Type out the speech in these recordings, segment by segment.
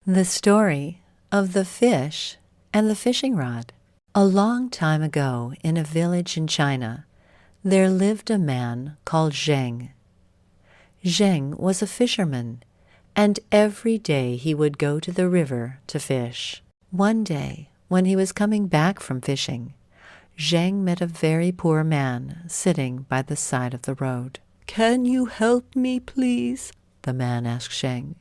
The Story of the Fish and the Fishing Rod. A long time ago, in a village in China, there lived a man called Zheng. Zheng was a fisherman, and every day he would go to the river to fish. One day, when he was coming back from fishing, Zheng met a very poor man sitting by the side of the road. "Can you help me, please?" the man asked Zheng.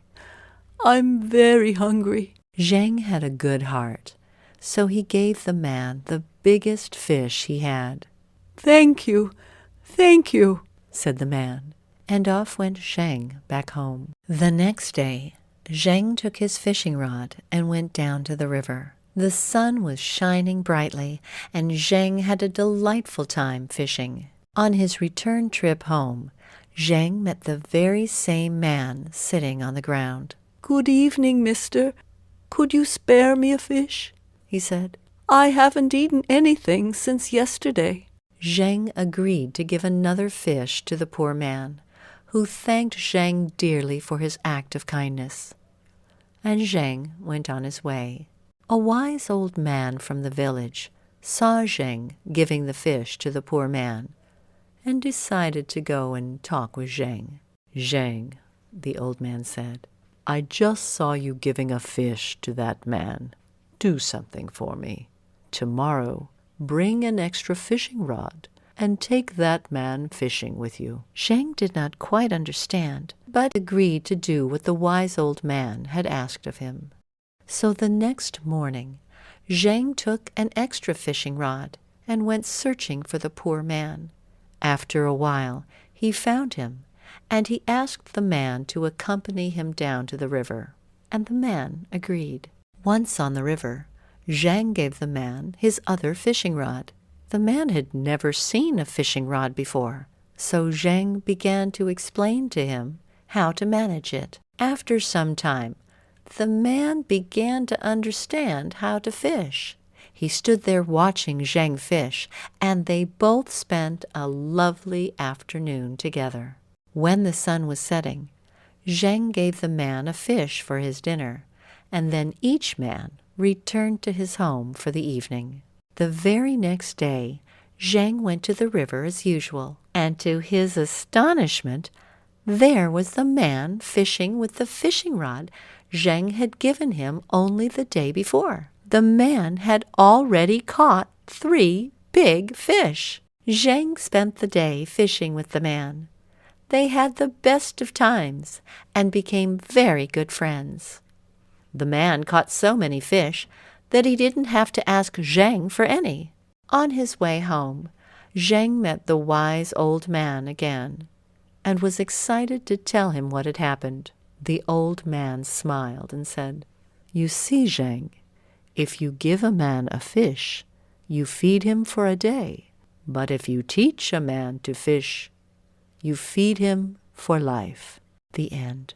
"I'm very hungry." Zheng had a good heart, so he gave the man the biggest fish he had. Thank you, said the man, and off went Zheng back home. The next day, Zheng took his fishing rod and went down to the river. The sun was shining brightly, and Zheng had a delightful time fishing. On his return trip home, Zheng met the very same man sitting on the ground. "Good evening, mister. Could you spare me a fish?" he said. "I haven't eaten anything since yesterday." Zheng agreed to give another fish to the poor man, who thanked Zheng dearly for his act of kindness. And Zheng went on his way. A wise old man from the village saw Zheng giving the fish to the poor man, and decided to go and talk with Zheng. "Zheng," the old man said, "I just saw you giving a fish to that man. Do something for me. Tomorrow, bring an extra fishing rod and take that man fishing with you." Zheng did not quite understand, but agreed to do what the wise old man had asked of him. So the next morning, Zheng took an extra fishing rod and went searching for the poor man. After a while, he found him, and he asked the man to accompany him down to the river, and the man agreed. Once on the river, Zheng gave the man his other fishing rod. The man had never seen a fishing rod before, so Zheng began to explain to him how to manage it. After some time, the man began to understand how to fish. He stood there watching Zheng fish, and they both spent a lovely afternoon together. When the sun was setting, Zheng gave the man a fish for his dinner, and then each man returned to his home for the evening. The very next day, Zheng went to the river as usual, and to his astonishment, there was the man fishing with the fishing rod Zheng had given him only the day before. The man had already caught 3 big fish. Zheng spent the day fishing with the man. They had the best of times and became very good friends. The man caught so many fish that he didn't have to ask Zheng for any. On his way home, Zheng met the wise old man again and was excited to tell him what had happened. The old man smiled and said, "You see, Zheng, if you give a man a fish, you feed him for a day. But if you teach a man to fish, you feed him for life." The end.